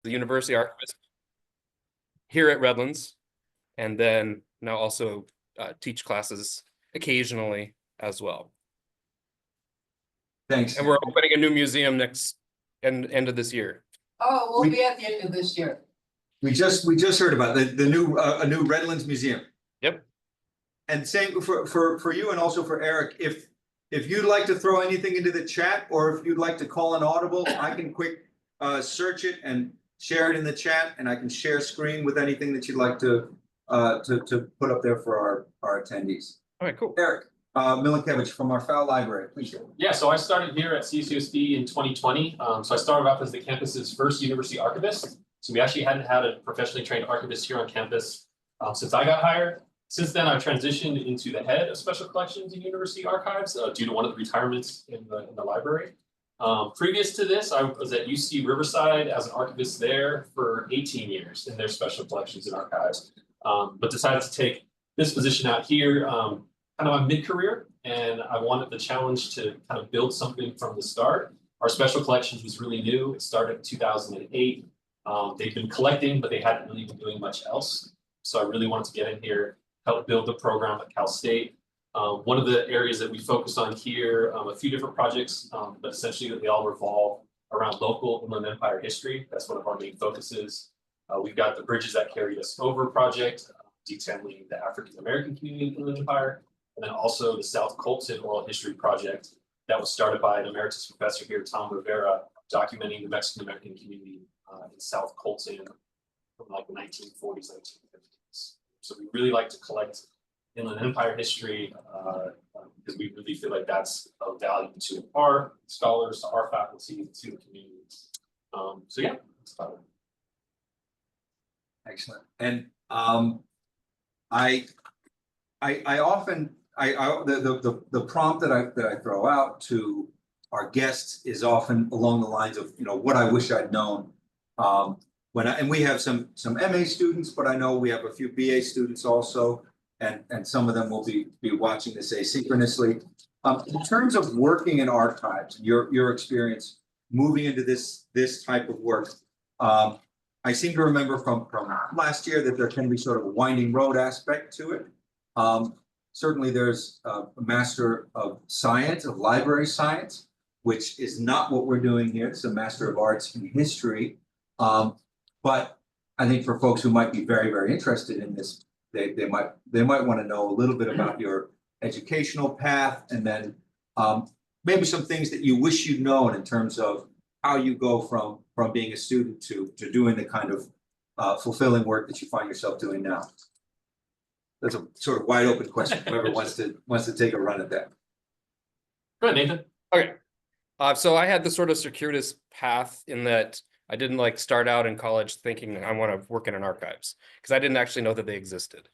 the university archivist here at Redlands, and then now also teach classes occasionally as well. Thanks. And we're opening a new museum next end of this year. Oh, we'll be at the end of this year. We just heard about the new a new Redlands Museum. Yep. And same for you and also for Eric. If you'd like to throw anything into the chat, or if you'd like to call an audible, I can quick search it and share it in the chat, and I can share screen with anything that you'd like to put up there for our attendees. All right, cool. Eric Milenkiewicz from our Pfau library, please. Yeah, so I started here at CSUSB in 2020. So I started off as the campus's first university archivist. So we actually hadn't had a professionally trained archivist here on campus since I got hired. Since then, I've transitioned into the head of special collections and university archives due to one of the retirements in the library. Previous to this, I was at UC Riverside as an archivist there for 18 years in their special collections and archives, but decided to take this position out here kind of on mid-career, and I wanted the challenge to kind of build something from the start. Our special collections was really new. It started in 2008. They've been collecting, but they hadn't really been doing much else. So I really wanted to get in here, help build the program at Cal State. One of the areas that we focused on here, a few different projects, but essentially they all revolve around local Inland Empire history. That's one of our main focuses. We've got the Bridges That Carried Us Over project, detailing the African American community in the Inland Empire, and then also the South Colton Oral History project that was started by an emeritus professor here, Tom Rivera, documenting the Mexican American community in South Colton from like the 1940s, 1950s. So we really like to collect Inland Empire history because we really feel like that's of value to our scholars, to our faculty, to the community. So yeah, that's about it. Excellent. And I often the prompt that I throw out to our guests is often along the lines of, you know, what I wish I'd known. And we have some MA students, but I know we have a few BA students also, and some of them will be watching this asynchronously. In terms of working in archives, your experience moving into this type of work, I seem to remember from last year that there can be sort of a winding road aspect to it. Certainly there's a Master of Science, of Library Science, which is not what we're doing here. It's a Master of Arts in History. But I think for folks who might be very, very interested in this, they might want to know a little bit about your educational path, and then maybe some things that you wish you'd known in terms of how you go from being a student to doing the kind of fulfilling work that you find yourself doing now. That's a sort of wide open question. Whoever wants to take a run at that. Go ahead, Nathan. Okay. So I had the sort of circuitous path in that I didn't like start out in college thinking I want to work in an archives, because I didn't actually know that they existed,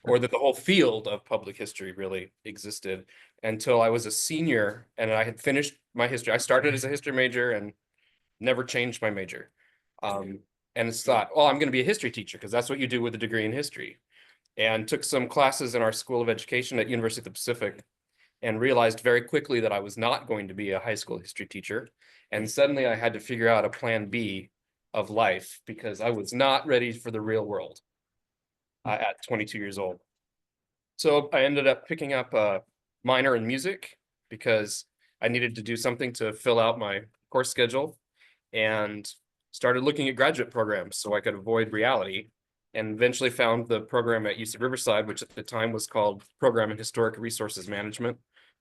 or that the whole field of public history really existed until I was a senior and I had finished my history. I started as a history major and never changed my major. And it's thought, well, I'm going to be a history teacher because that's what you do with a degree in history. And took some classes in our School of Education at University of the Pacific and realized very quickly that I was not going to be a high school history teacher. And suddenly I had to figure out a plan B of life because I was not ready for the real world at 22 years old. So I ended up picking up a minor in music because I needed to do something to fill out my course schedule, and started looking at graduate programs so I could avoid reality, and eventually found the program at UC Riverside, which at the time was called Program in Historic Resources Management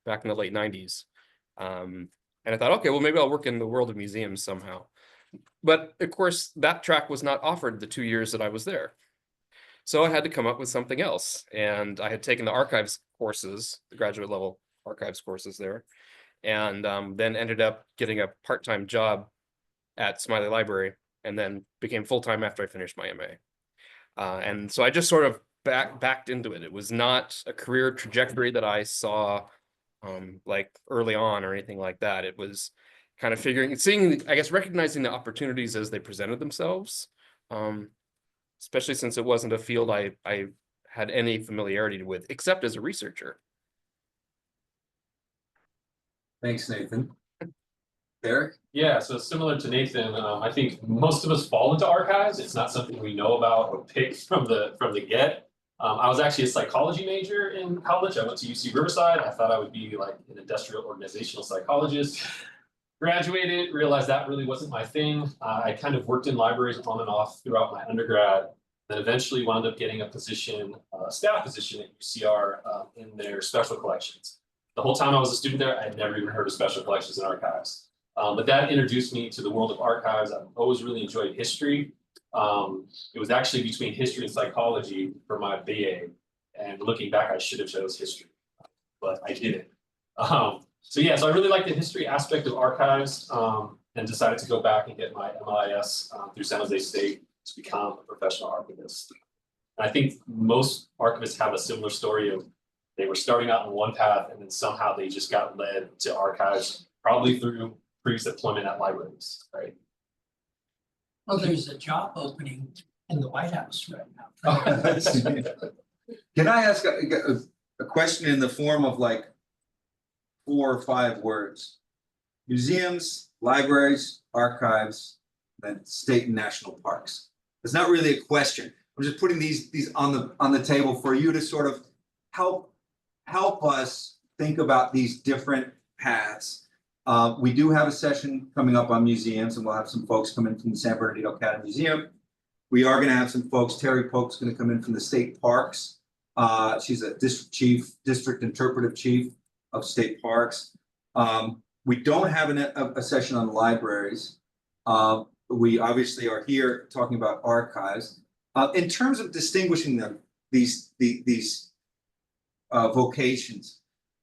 back in the late 90s. And I thought, okay, well, maybe I'll work in the world of museums somehow. But of course, that track was not offered the 2 years that I was there. So I had to come up with something else. And I had taken the archives courses, the graduate level archives courses there, and then ended up getting a part-time job at Smiley Library, and then became full-time after I finished my MA. And so I just sort of backed into it. It was not a career trajectory that I saw like early on or anything like that. It was kind of seeing, I guess, recognizing the opportunities as they presented themselves, especially since it wasn't a field I had any familiarity with, except as a researcher. Thanks, Nathan. Eric? Yeah, so similar to Nathan, I think most of us fall into archives. It's not something we know about or pick from the get. I was actually a psychology major in college. I went to UC Riverside. I thought I would be like an industrial organizational psychologist. Graduated, realized that really wasn't my thing. I kind of worked in libraries on and off throughout my undergrad, then eventually wound up getting a position, a staff position at UCR in their special collections. The whole time I was a student there, I had never even heard of special collections and archives. But that introduced me to the world of archives. I've always really enjoyed history. It was actually between history and psychology for my BA. And looking back, I should have chose history, but I didn't. So yeah, so I really like the history aspect of archives and decided to go back and get my MLIS through San Jose State to become a professional archivist. And I think most archivists have a similar story of they were starting out on one path and then somehow they just got led to archives, probably through previous deployment at libraries, right? Well, there's a job opening in the White House right now. Can I ask a question in the form of like 4 or 5 words? Museums, libraries, archives, then state and national parks. It's not really a question. I'm just putting these on the table for you to sort of help us think about these different paths. We do have a session coming up on museums, and we'll have some folks come in from the San Bernardino County Museum. We are going to have some folks. Terry Polk's going to come in from the state parks. She's a district interpretive chief of state parks. We don't have a session on libraries. We obviously are here talking about archives. In terms of distinguishing them, these vocations,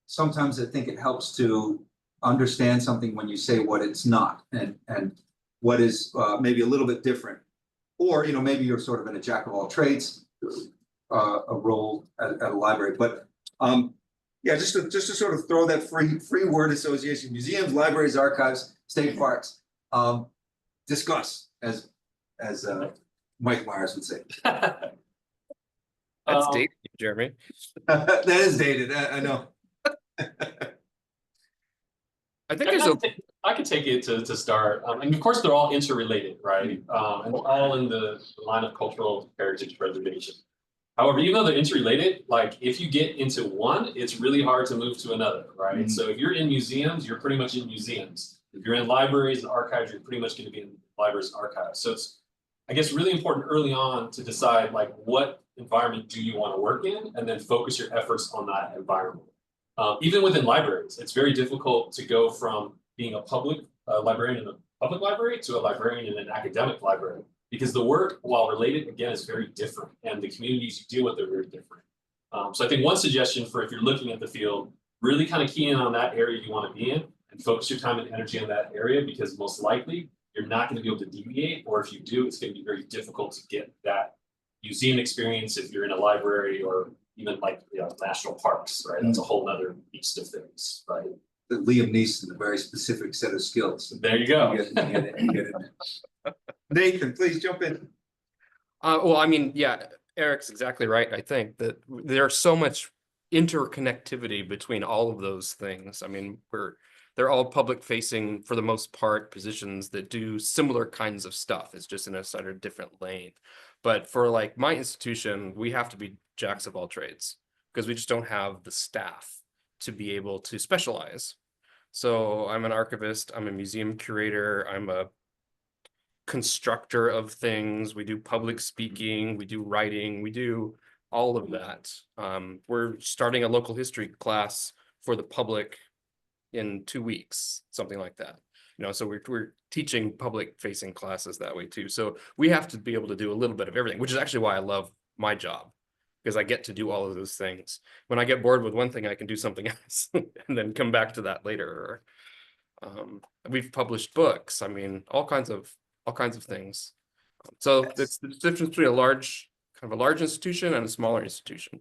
sometimes I think it helps to understand something when you say what it's not and what is maybe a little bit different, or maybe you're sort of in a jack of all trades a role at a library. But yeah, just to sort of throw that free word association: museums, libraries, archives, state parks. Discuss, as Mike Myers would say. That's dated, Jeremy. That is dated. I know. I think there's a I could take it to start. And of course, they're all interrelated, right? And all in the line of cultural heritage preservation. However, even though they're interrelated, like if you get into one, it's really hard to move to another, right? Mm-hmm. So if you're in museums, you're pretty much in museums. If you're in libraries and archives, you're pretty much going to be in libraries and archives. So it's, I guess, really important early on to decide like what environment do you want to work in, and then focus your efforts on that environment. Even within libraries, it's very difficult to go from being a public librarian in a public library to a librarian in an academic library, because the work, while related, again, is very different, and the communities you deal with are very different. So I think one suggestion for if you're looking at the field, really kind of key in on that area you want to be in and focus your time and energy on that area, because most likely you're not going to be able to deviate, or if you do, it's going to be very difficult to get that museum experience if you're in a library, or even like national parks, right? That's a whole other beast of things, right? The Liam Neeson, a very specific set of skills. There you go. You get it. Nathan, please jump in. Well, I mean, yeah, Eric's exactly right. I think that there's so much interconnectivity between all of those things. I mean, they're all public facing for the most part positions that do similar kinds of stuff. It's just in a sort of different lane. But for like my institution, we have to be jacks of all trades because we just don't have the staff to be able to specialize. So I'm an archivist, I'm a museum curator, I'm a constructor of things, we do public speaking, we do writing, we do all of that. We're starting a local history class for the public in 2 weeks, something like that. So we're teaching public facing classes that way too. So we have to be able to do a little bit of everything, which is actually why I love my job, because I get to do all of those things. When I get bored with one thing, I can do something else and then come back to that later. We've published books. I mean, all kinds of things. So it's the difference between a large institution and a smaller institution.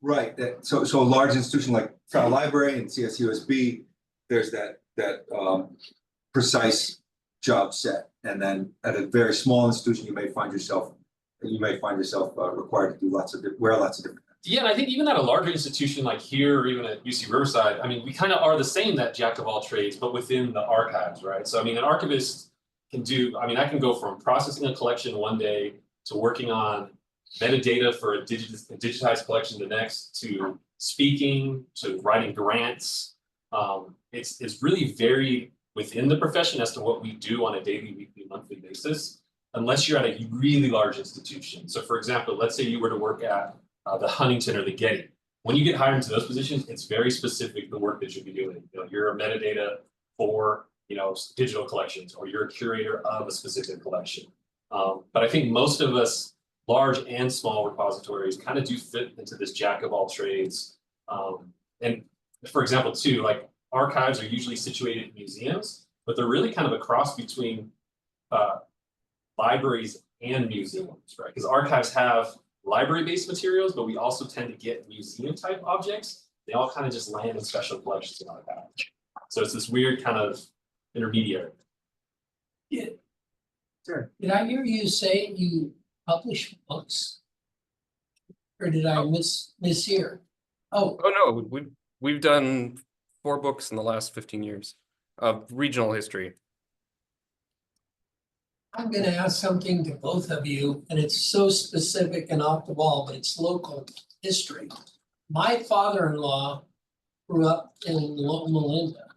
Right. So a large institution like Pfau Library and CSUSB, there's that precise job set, and then at a very small institution, you may find yourself required to do wear lots of different hats. Yeah, and I think even at a larger institution like here or even at UC Riverside, I mean, we kind of are the same, that jack of all trades, but within the archives, right? So I mean, an archivist can do, I mean, I can go from processing a collection one day to working on metadata for a digitized collection the next, to speaking, to writing grants. It's really varied within the profession as to what we do on a daily, weekly, monthly basis, unless you're at a really large institution. So for example, let's say you were to work at the Huntington or the Getty. When you get hired into those positions, it's very specific, the work that you'll be doing. You know, you're a metadata for, you know, digital collections, or you're a curator of a specific collection. But I think most of us, large and small repositories, kind of do fit into this jack of all trades. And for example, too, like archives are usually situated in museums, but they're really kind of a cross between libraries and museums, right? Because archives have library-based materials, but we also tend to get museum-type objects. They all kind of just land in special collections in archives. So it's this weird kind of intermediary. Sure. Did I hear you say you publish books? Or did I mishear? Oh, Oh, no, we've done 4 books in the last 15 years of regional history. I'm gonna ask something to both of you, and it's so specific and off the wall, but it's local history. My father-in-law grew up in Loma Linda.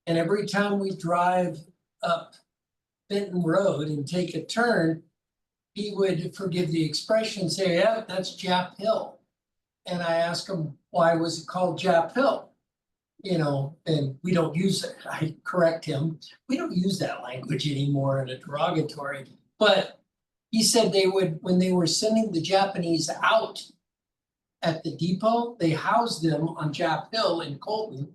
And every time we drive up Benton Road and take a turn, he would, forgive the expression, say, yeah, that's Jap Hill. And I asked him, why was it called Jap Hill? You know, and we don't use it. I correct him. We don't use that language anymore in a derogatory. But he said they would, when they were sending the Japanese out at the depot, they housed them on Jap Hill in Colton.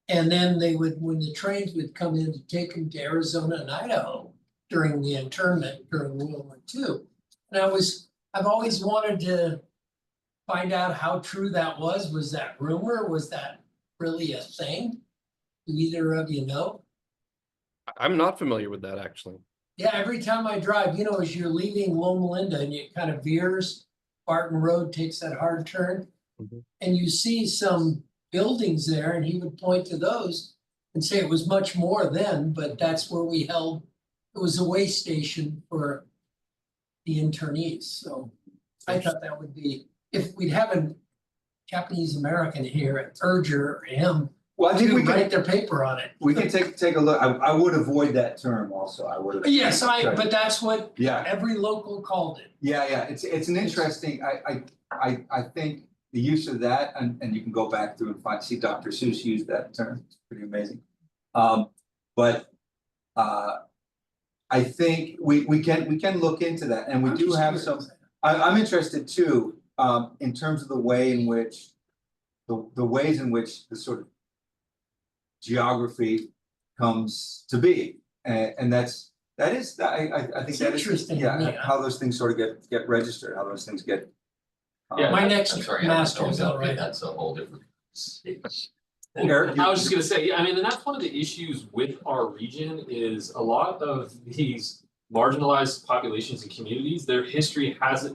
And then they would, when the trains would come in to take them to Arizona and Idaho during the internment during World War II. And I've always wanted to find out how true that was. Was that rumor? Was that really a thing? Do either of you know? I'm not familiar with that, actually. Yeah, every time I drive, you know, as you're leaving Loma Linda and it kind of veers, Barton Road takes that hard turn. Mhm. And you see some buildings there, and he would point to those and say it was much more then, but that's where we held, it was a way station for the internees. So I thought that would be, if we'd have a Japanese American here at Urger or him Well, I think to we write can, their paper on it. we can take a look. I would avoid that term also. I would. Yes, but that's what Yeah, every local called it. yeah. It's an interesting, I think the use of that, and you can go back through and see Dr. Seuss use that term. It's pretty amazing. But I think we can look into that, and we do have some. I'm interested too, in terms of the way in which the ways in which the sort of geography comes to be, and that is I think It's that is interesting to me. how those things sort of get registered, how those things get. Yeah, My I'm next sorry, I master don't is know, all right. that's a whole different. Eric, I was just gonna say, yeah, I mean, and that's one of the issues with our region is a lot of these marginalized populations and communities, their history has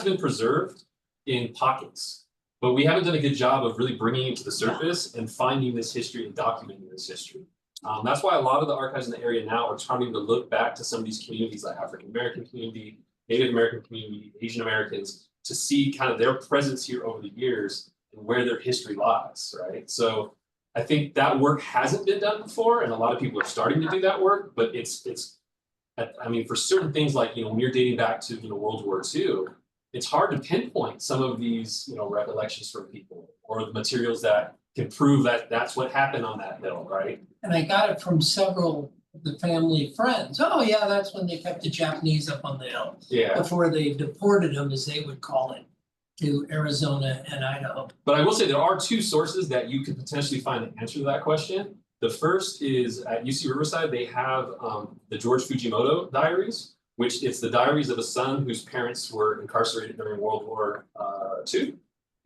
been preserved in pockets. But we haven't done a good job of really bringing it to the surface and finding this history and documenting this history. That's why a lot of the archives in the area now are trying to look back to some of these communities like African American community, Native American community, Asian Americans, to see kind of their presence here over the years and where their history lies, right? So I think that work hasn't been done before, and a lot of people are starting to do that work, but I mean, for certain things like, you know, when you're dating back to, you know, World War II, it's hard to pinpoint some of these, you know, recollections from people or the materials that can prove that that's what happened on that hill, right? And I got it from several of the family friends. Oh, yeah, that's when they kept the Japanese up on the hill. Yeah. Before they deported them, as they would call it, to Arizona and Idaho. But I will say there are 2 sources that you could potentially find the answer to that question. The first is at UC Riverside, they have the George Fujimoto diaries, which it's the diaries of a son whose parents were incarcerated during World War II.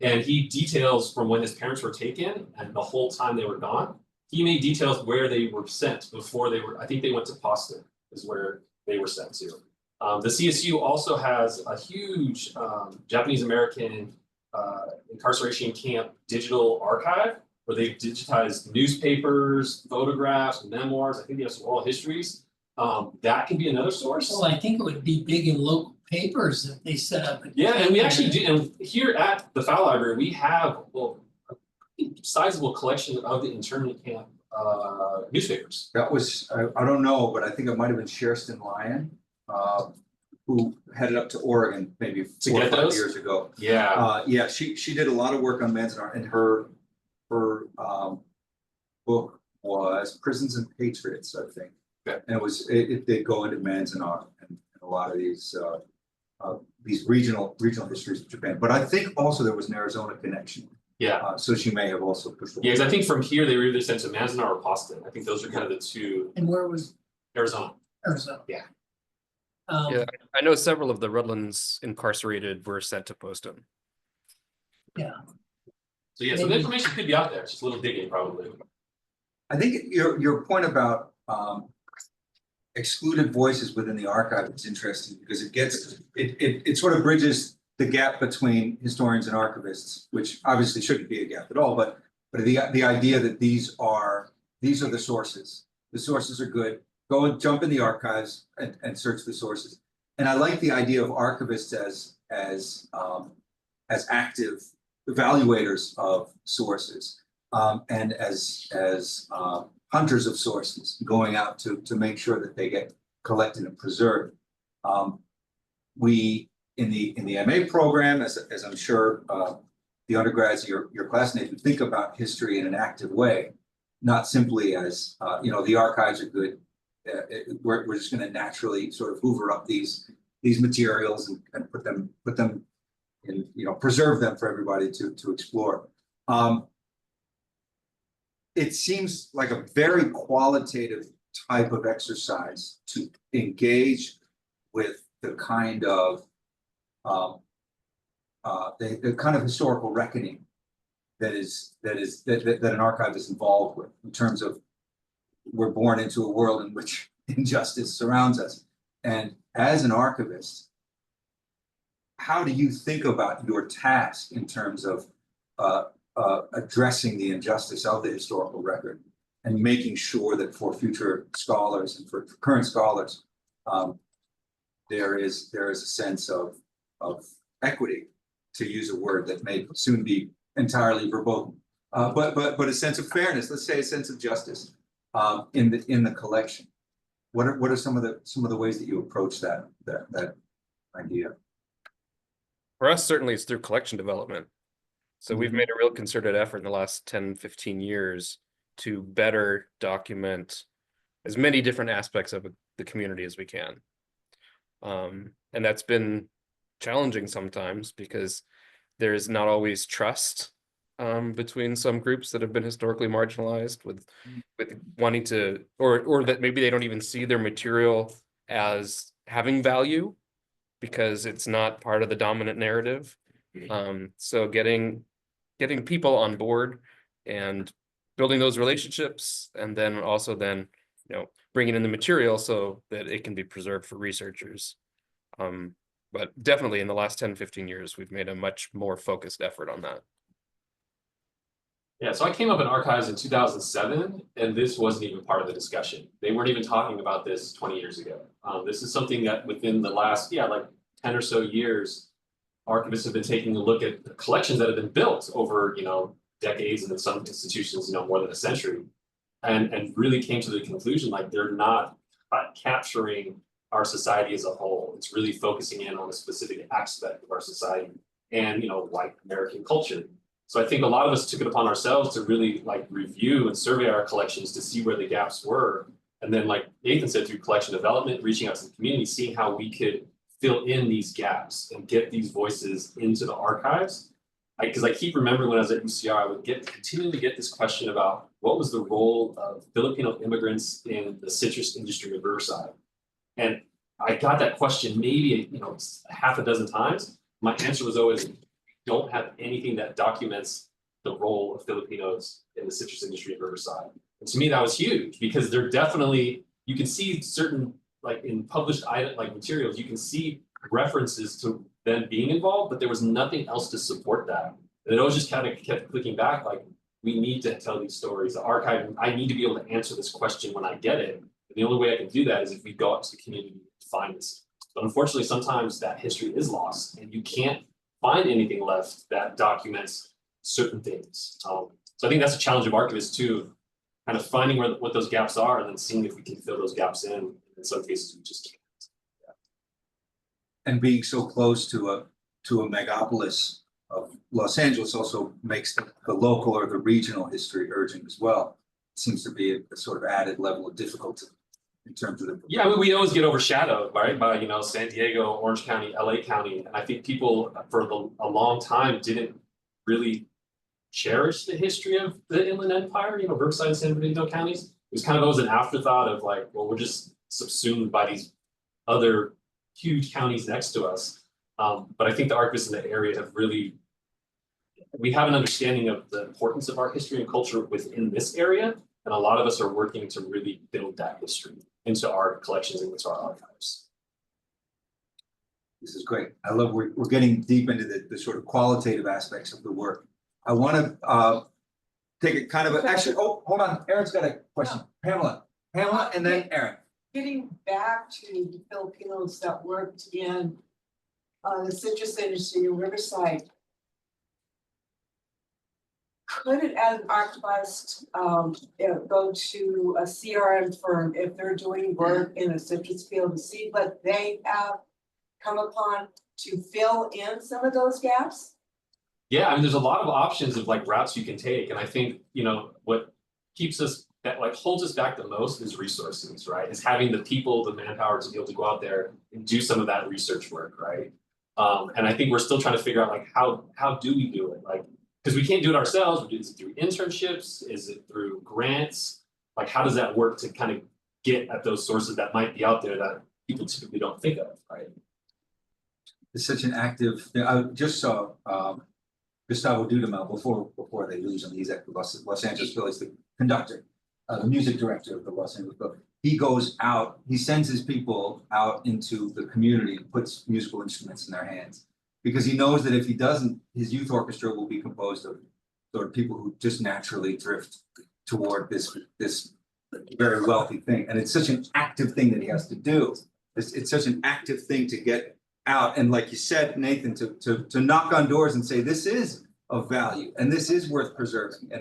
And he details from when his parents were taken and the whole time they were gone. He made details where they were sent before they were, I think they went to Boston is where they were sent to. The CSU also has a huge Japanese American incarceration camp digital archive, where they've digitized newspapers, photographs, memoirs. I think they have some oral histories. That can be another source. Well, I think it would be big in local papers if they set up. Yeah, and we actually do, and here at the Pfau Library, we have, well, a sizable collection of the internment camp newspapers. That was, I don't know, but I think it might have been Sherston Lyon, who headed up to Oregon maybe To 4 or get 5 those? years ago. Yeah, Yeah, she did a lot of work on Manzanar, and her book was Prisons and Patriots, I think. Okay. And it did go into Manzanar and a lot of these regional histories of Japan. But I think also there was an Arizona connection. yeah. So she may have also pushed. Yeah, because I think from here, they were either sent to Manzanar or Boston. I think those are kind of the two, And where was Arizona. Arizona? Yeah. Yeah, I know several of the Redlands incarcerated were sent to Poston. Yeah, So yeah, so the Maybe- information could be out there, it's just a little digging probably. I think your point about excluded voices within the archive is interesting because it sort of bridges the gap between historians and archivists, which obviously shouldn't be a gap at all, but the idea that these are the sources. The sources are good. Go and jump in the archives and search the sources. And I like the idea of archivists as active evaluators of sources. And as hunters of sources, going out to make sure that they get collected and preserved. We in the MA program, as I'm sure the undergrads, your classmates would think about history in an active way, not simply as the archives are good. We're just going to naturally sort of hoover up these materials and put them in, preserve them for everybody to explore. It seems like a very qualitative type of exercise to engage with the kind of the kind of historical reckoning that an archive is involved with, in terms of we're born into a world in which injustice surrounds us. And as an archivist, how do you think about your task in terms of addressing the injustice of the historical record and making sure that for future scholars and for current scholars, there is a sense of equity, to use a word that may soon be entirely verboten, but a sense of fairness. Let's say a sense of justice in the collection. What are some of the ways that you approach that idea? For us, certainly it's through collection development. So we've made a real concerted effort in the last 10, 15 years to better document as many different aspects of the community as we can. And that's been challenging sometimes because there is not always trust between some groups that have been historically marginalized with wanting to, or that maybe they don't even see their material as having value because it's not part of the dominant narrative. So getting people on board and building those relationships, and then also bringing in the material so that it can be preserved for researchers. But definitely in the last 10, 15 years, we've made a much more focused effort on that. Yeah, so I came up in archives in 2007, and this wasn't even part of the discussion. They weren't even talking about this 20 years ago. This is something that within the last, like 10 or so years, archivists have been taking a look at the collections that have been built over, decades, and in some institutions, more than a century, and really came to the conclusion like they're not capturing our society as a whole. It's really focusing in on a specific aspect of our society and, white American culture. So I think a lot of us took it upon ourselves to really review and survey our collections to see where the gaps were. And then like Nathan said, through collection development, reaching out to the community, seeing how we could fill in these gaps and get these voices into the archives. Because I keep remembering when I was at UCR, I would continually get this question about what was the role of Filipino immigrants in the citrus industry of Riverside. And I got that question maybe half a dozen times. My answer was always, don't have anything that documents the role of Filipinos in the citrus industry of Riverside. And to me, that was huge because they're definitely, you can see certain, in published materials, you can see references to them being involved, but there was nothing else to support that. And it always just kind of kept clicking back, like, we need to tell these stories. The archive, I need to be able to answer this question when I get it. And the only way I can do that is if we go out to the community to find this. But unfortunately, sometimes that history is lost and you can't find anything left that documents certain things. So I think that's a challenge of archivists too, kind of finding what those gaps are and then seeing if we can fill those gaps in. In some cases, we just can't. And being so close to a megapolis of Los Angeles also makes the local or the regional history urgent as well. It seems to be a sort of added level of difficulty in terms of the. Yeah, I mean, we always get overshadowed, right, by, you know, San Diego, Orange County, LA County. And I think people for a long time didn't really cherish the history of the Inland Empire, you know, Berkside and San Bernardino counties. It was kind of always an afterthought of like, well, we're just subsumed by these other huge counties next to us. But I think the archivists in the area have really, we have an understanding of the importance of our history and culture within this area. And a lot of us are working to really build that history into our collections and into our archives. This is great. I love we're getting deep into the sort of qualitative aspects of the work. I want to take it kind of actually, oh, hold on. Aaron's got a question. Pamela, and then Aaron. Getting back to the Filipinos that worked in the citrus industry in Riverside. Could it, as an archivist, go to a CRM firm if they're doing work in a citrus field to see what they have come upon to fill in some of those gaps? Yeah, I mean, there's a lot of options of like routes you can take. And I think, you know, what keeps us, that like holds us back the most is resources, right? Is having the people, the manpower to be able to go out there and do some of that research work, right? And I think we're still trying to figure out like, how do we do it? Like, because we can't do it ourselves. Is it through internships? Is it through grants? Like, how does that work to kind of get at those sources that might be out there that people typically don't think of, right? It's such an active, I just saw Gustavo Dudamel before they lose him. He's at the Los Angeles Phillies, the conductor, the music director of the Los Angeles Phillies. He goes out, he sends his people out into the community and puts musical instruments in their hands. Because he knows that if he doesn't, his youth orchestra will be composed of sort of people who just naturally drift toward this very wealthy thing. And it's such an active thing that he has to do. It's such an active thing to get out. And like you said, Nathan, to knock on doors and say, this is of value and this is worth preserving.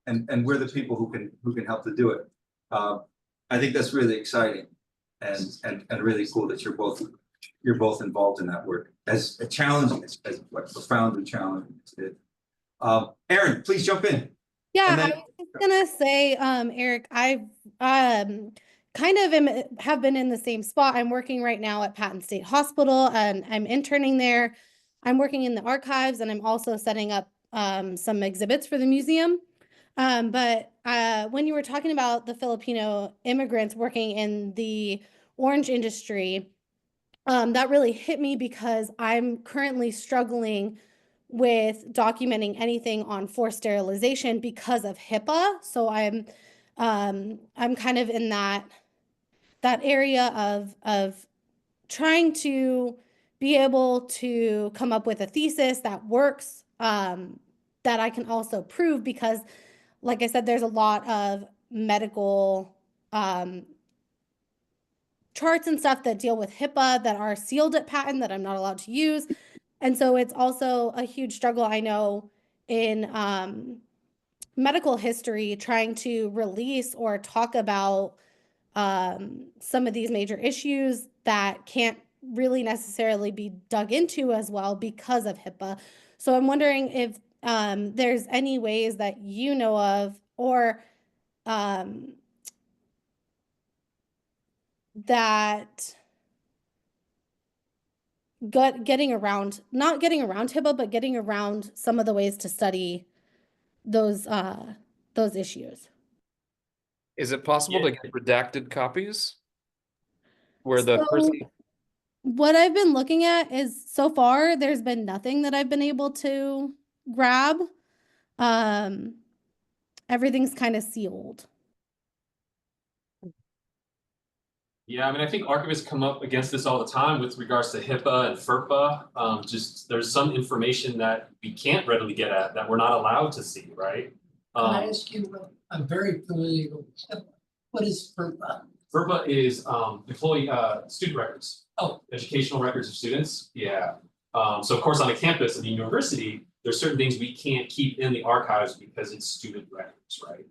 And we're the people who can help to do it. I think that's really exciting and really cool that you're both involved in that work as challenging as what profoundly challenging it is. Aaron, please jump in. Yeah, And then- I was gonna say, Eric, I've kind of have been in the same spot. I'm working right now at Patton State Hospital and I'm interning there. I'm working in the archives and I'm also setting up some exhibits for the museum. But when you were talking about the Filipino immigrants working in the orange industry, that really hit me because I'm currently struggling with documenting anything on forced sterilization because of HIPAA. So I'm kind of in that area of trying to be able to come up with a thesis that works, that I can also prove because, like I said, there's a lot of medical charts and stuff that deal with HIPAA that are sealed at Patton that I'm not allowed to use. And so it's also a huge struggle, I know, in medical history, trying to release or talk about some of these major issues that can't really necessarily be dug into as well because of HIPAA. So I'm wondering if there's any ways that you know of or that getting around, not getting around HIPAA, but getting around some of the ways to study those issues. Is it possible Yeah. to get redacted copies? Where the So, person, what I've been looking at is so far there's been nothing that I've been able to grab. Everything's kind of sealed. Yeah, I mean, I think archivists come up against this all the time with regards to HIPAA and FERPA. Just there's some information that we can't readily get at that we're not allowed to see, right? Can I ask you, I'm very familiar with HIPAA. What is FERPA? FERPA is employee student records. Oh. Educational records of students. Yeah. So of course on a campus of the university, there's certain things we can't keep in the archives because it's student records, right?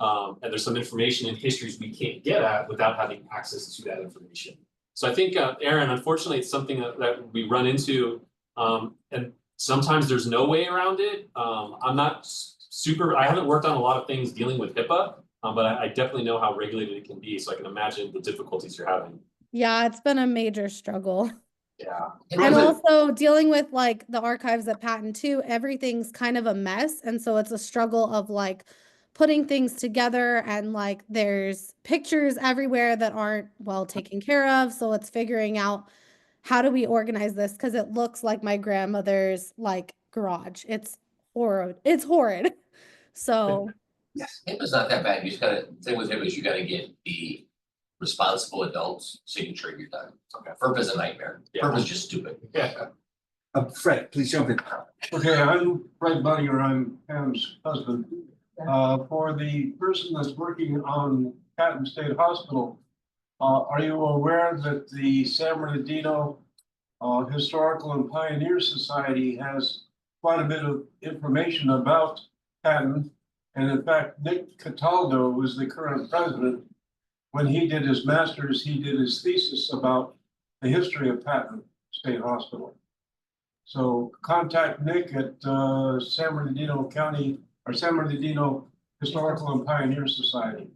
And there's some information in histories we can't get at without having access to that information. So I think, Aaron, unfortunately, it's something that we run into, and sometimes there's no way around it. I'm not I haven't worked on a lot of things dealing with HIPAA, but I definitely know how regulated it can be. So I can imagine the difficulties you're having. Yeah, it's been a major struggle. Yeah. And also dealing with like the archives at Patton too, everything's kind of a mess. And so it's a struggle of like putting things together, and like there's pictures everywhere that aren't well taken care of. So it's figuring out how do we organize this, because it looks like my grandmother's like garage. It's horrid. It's horrid. So Yes. HIPAA's not that bad. You just gotta, thing with HIPAA is you gotta get the responsible adults signature, you're done. Okay. FERPA's a nightmare. Yeah. FERPA's just stupid. Yeah. Fred, please jump in. Okay, I'm Fred Bunninger, I'm Pam's husband. For the person that's working on Patton State Hospital, are you aware that the San Bernardino Historical and Pioneer Society has quite a bit of information about Patton? And in fact, Nick Cataldo was the current president. When he did his master's, he did his thesis about the history of Patton State Hospital. So contact Nick at San Bernardino County or San Bernardino Historical and Pioneer Society.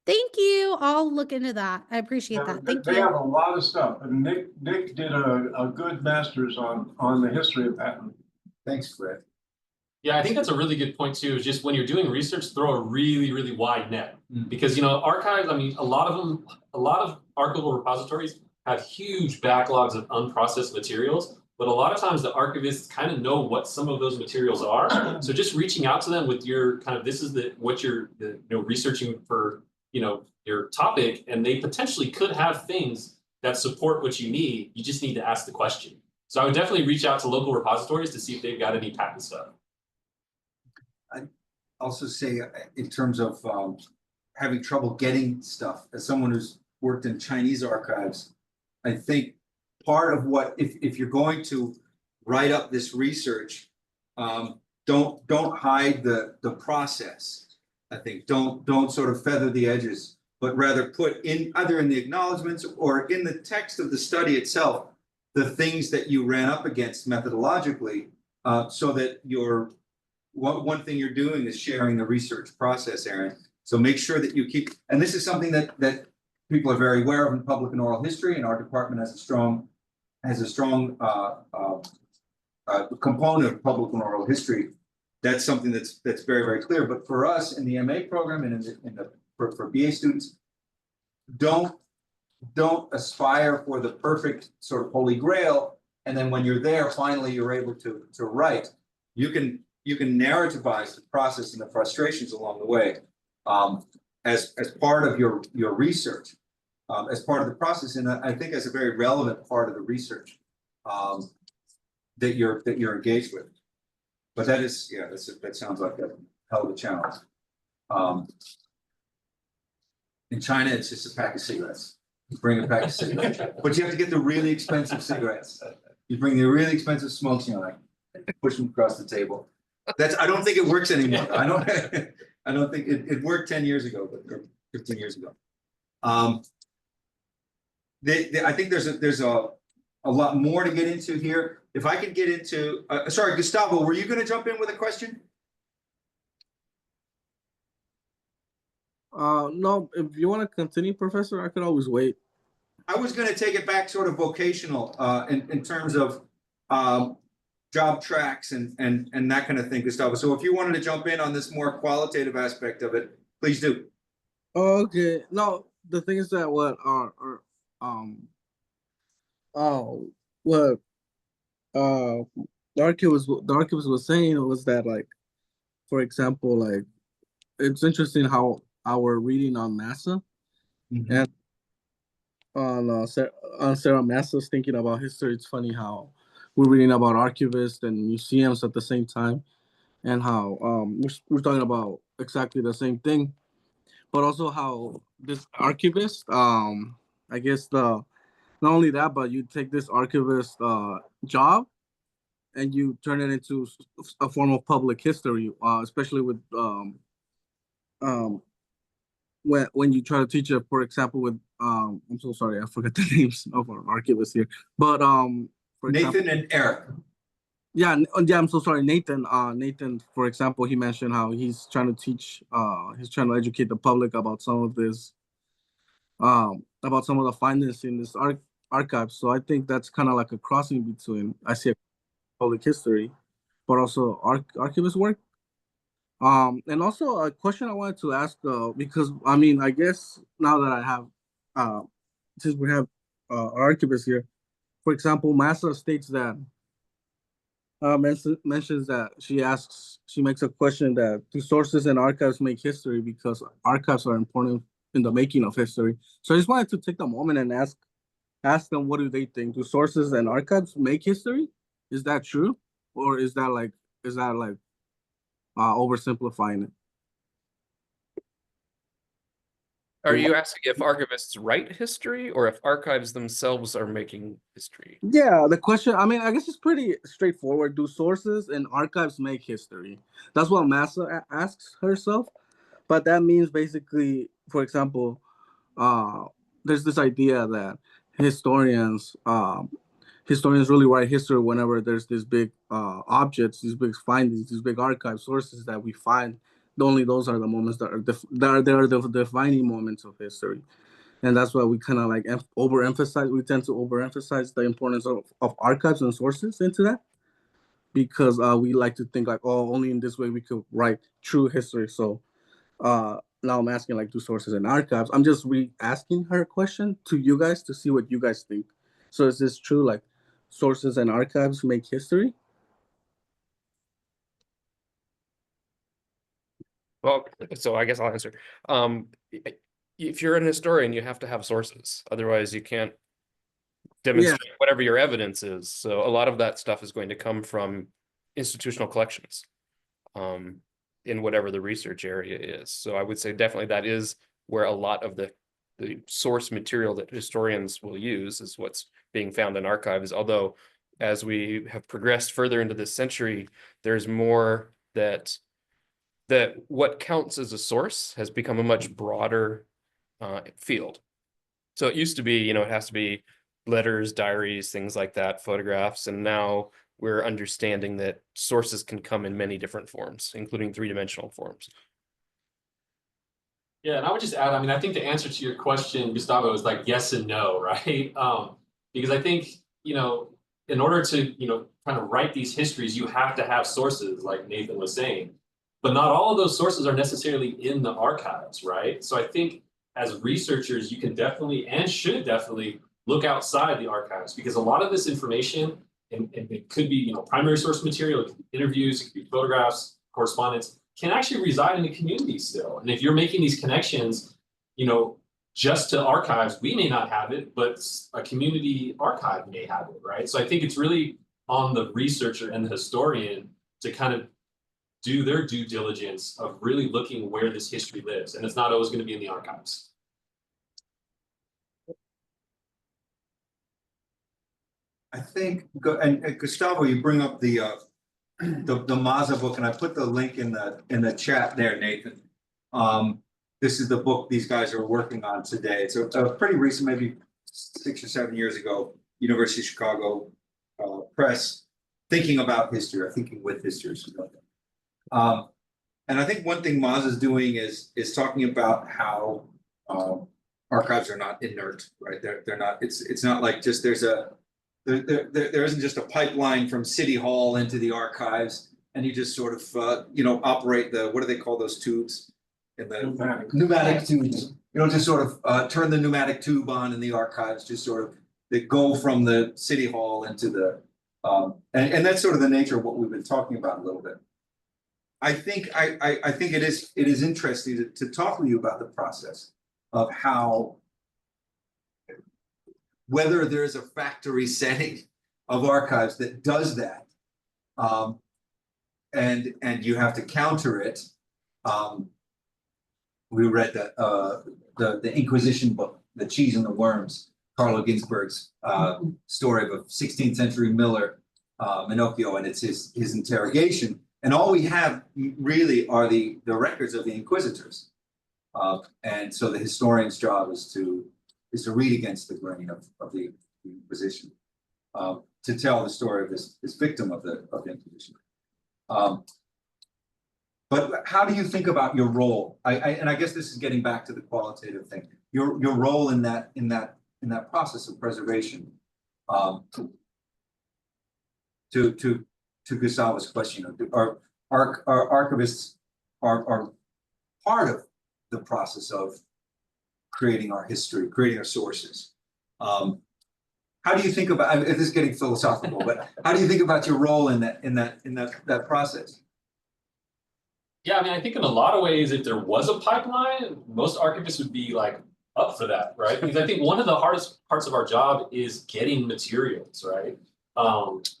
thank you. I'll look into that. I appreciate that. Thank They have you. a lot of stuff, and Nick did a good master's on the history of Patton. Thanks, Fred. Yeah, I think that's a really good point too, is just when you're doing research, throw a really, really wide net. Mm. Because, you know, archives, I mean, a lot of archival repositories have huge backlogs of unprocessed materials, but a lot of times the archivists kind of know what some of those materials are. So just reaching out to them with your kind of, this is what you're researching for, your topic, and they potentially could have things that support what you need. You just need to ask the question. So I would definitely reach out to local repositories to see if they've got any patent stuff. Also say in terms of having trouble getting stuff, as someone who's worked in Chinese archives, I think part of what, if you're going to write up this research, don't hide the process. I think don't sort of feather the edges, but rather put in either in the acknowledgements or in the text of the study itself the things that you ran up against methodologically, so that one thing you're doing is sharing the research process, Aaron. So make sure that you keep, and this is something that people are very aware of in public and oral history, and our department has a strong component of public and oral history. That's something that's very, very clear. But for us in the MA program and for BA students, don't aspire for the perfect sort of holy grail. And then when you're there, finally you're able to write. You can narrativize the process and the frustrations along the way, as part of your research, as part of the process, and I think as a very relevant part of the research that you're engaged with. But that is, yeah, that sounds like a hell of a challenge. In China, it's just a pack of cigarettes. You bring a pack of cigarettes, but you have to get the really expensive cigarettes. You bring the really expensive smokes, push them across the table. I don't think it works anymore. I don't think it worked 10 years ago, but 15 years ago. I think there's a lot more to get into here. If I could get into, sorry, Gustavo, were you going to jump in with a question? No, if you want to continue, Professor, I could always wait. I was going to take it back sort of vocational, in terms of job tracks and that kind of thing, Gustavo. So if you wanted to jump in on this more qualitative aspect of it, please do. Okay. No, the thing is that what the archivist was saying was that, like, for example, like, it's interesting how our reading on NASA, Mm-hmm. and on Sarah Massa's thinking about history. It's funny how we're reading about archivists and museums at the same time, and how we're talking about exactly the same thing, but also how this archivist, I guess the not only that, but you take this archivist job and you turn it into a form of public history, especially with um, when you try to teach it, for example, with I'm so sorry, I forgot the names of our archivists here, but for example, Nathan and Eric. yeah, yeah, I'm so sorry, Nathan. Nathan, for example, he mentioned how he's trying to teach, he's trying to educate the public about some of this, about some of the findings in this archive. So I think that's kind of like a crossing between, I see, public history, but also archivist work. And also a question I wanted to ask, because I mean, I guess now that I have, uh, since we have our archivist here, for example, Massa states that mentions that she makes a question that do sources and archives make history because archives are important in the making of history. So I just wanted to take a moment and ask them, what do they think? Do sources and archives make history? Is that true? Or is that like oversimplifying it? Are you asking if archivists write history or if archives themselves are making history? Yeah, the question, I mean, I guess it's pretty straightforward. Do sources and archives make history? That's what Massa asks herself. But that means basically, for example, there's this idea that historians historians really write history whenever there's these big objects, these big findings, these big archive sources that we find. Only those are the moments that are the defining moments of history, and that's why we kind of like overemphasize. We tend to overemphasize the importance of archives and sources into that, because we like to think like, oh, only in this way we could write true history. So now I'm asking like, do sources and archives? I'm just re-asking her question to you guys to see what you guys think. So is this true? Like, sources and archives make history? Well, so I guess I'll answer. If you're an historian, you have to have sources. Otherwise, you can't demonstrate whatever your evidence is. So a lot of that stuff is going to come from institutional collections, in whatever the research area is. So I would say definitely that is where a lot of the source material that historians will use is what's being found in archives. Although, as we have progressed further into this century, there's more that what counts as a source has become a much broader field. So it used to be, it has to be letters, diaries, things like that, photographs, and now we're understanding that sources can come in many different forms, including three-dimensional forms. Yeah, and I would just add, I mean, I think the answer to your question, Gustavo, is like yes and no, right? Because I think, in order to, kind of write these histories, you have to have sources, like Nathan was saying. But not all of those sources are necessarily in the archives, right? So I think as researchers, you can definitely and should definitely look outside the archives, because a lot of this information, and it could be, primary source material, it could be interviews, it could be photographs, correspondence, can actually reside in the community still. And if you're making these connections, just to archives, we may not have it, but a community archive may have it, right? So I think it's really on the researcher and the historian to kind of do their due diligence of really looking where this history lives. And it's not always going to be in the archives. I think, and Gustavo, you bring up the Mazza book, and I put the link in the chat there, Nathan. This is the book these guys are working on today. It's a pretty recent, maybe 6 or 7 years ago, University of Chicago Press, thinking about history, or thinking with history. And I think one thing Mazza is doing is talking about how archives are not inert, right? They're not. It's not like just there isn't just a pipeline from City Hall into the archives, and you just sort of operate the, what do they call those tubes? In the pneumatic tubes. Just sort of turn the pneumatic tube on in the archives, just sort of they go from the City Hall into the and that's sort of the nature of what we've been talking about a little bit. I think it is interesting to talk with you about the process of how whether there's a factory setting of archives that does that. And you have to counter it. We read the Inquisition book, The Cheese and the Worms, Carlo Ginzburg's story of a 16th century miller, Minocchio, and it's his interrogation. And all we have really are the records of the inquisitors. And so the historian's job is to read against the grain of the Inquisition, to tell the story of this victim of the Inquisition. But how do you think about your role? And I guess this is getting back to the qualitative thing. Your role in that process of preservation. To Gustavo's question, our archivists are part of the process of creating our history, creating our sources. How do you think about? This is getting philosophical, but how do you think about your role in that process? Yeah, I mean, I think in a lot of ways, if there was a pipeline, most archivists would be like up for that, right? Because I think one of the hardest parts of our job is getting materials, right?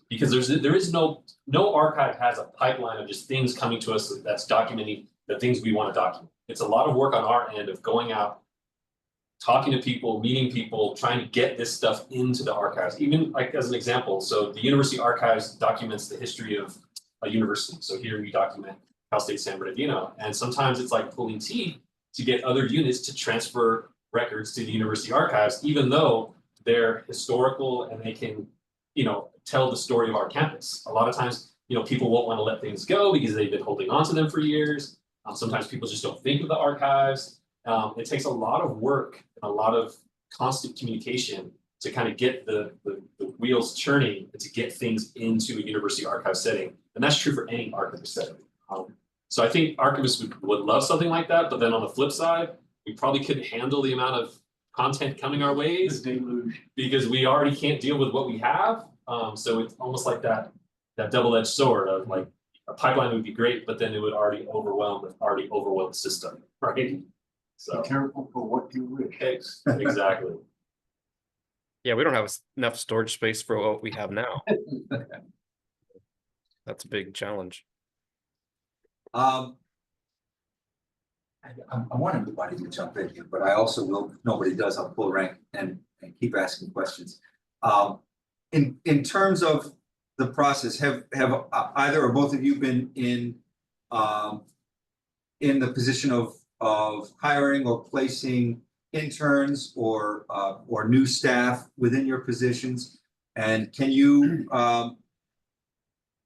Because there is no archive has a pipeline of just things coming to us that's documenting the things we want to document. It's a lot of work on our end of going out, talking to people, meeting people, trying to get this stuff into the archives. Even like as an example, so the University Archives documents the history of a university. So here we document Cal State San Bernardino, and sometimes it's like pulling teeth to get other units to transfer records to the University Archives, even though they're historical and they can, tell the story of our campus. A lot of times, people won't want to let things go because they've been holding on to them for years. Sometimes people just don't think of the archives. It takes a lot of work and a lot of constant communication to kind of get the wheels churning and to get things into a university archive setting. And that's true for any archivist setting. So I think archivists would love something like that, but then on the flip side, we probably couldn't handle the amount of content coming our ways because we already can't deal with what we have. So it's almost like that double-edged sword of like a pipeline would be great, but then it would already overwhelm the system, right? So Be careful for what you wish. Exactly. Yeah, we don't have enough storage space for what we have now. That's a big challenge. I want everybody to jump in here, but I also will, if nobody does, I'll pull rank and keep asking questions. In terms of the process, have either or both of you been in the position of hiring or placing interns or new staff within your positions? And can you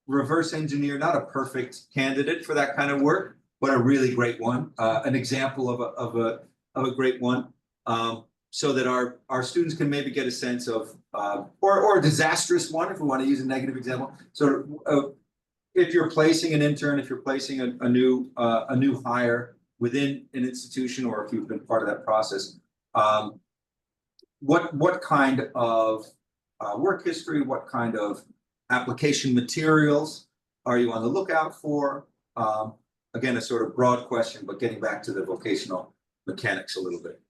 reverse engineer, not a perfect candidate for that kind of work, but a really great one, an example of a great one, so that our students can maybe get a sense of, or a disastrous one, if we want to use a negative example. So if you're placing an intern, if you're placing a new hire within an institution, or if you've been part of that process, what kind of work history, what kind of application materials are you on the lookout for? Again, a sort of broad question, but getting back to the vocational mechanics a little bit.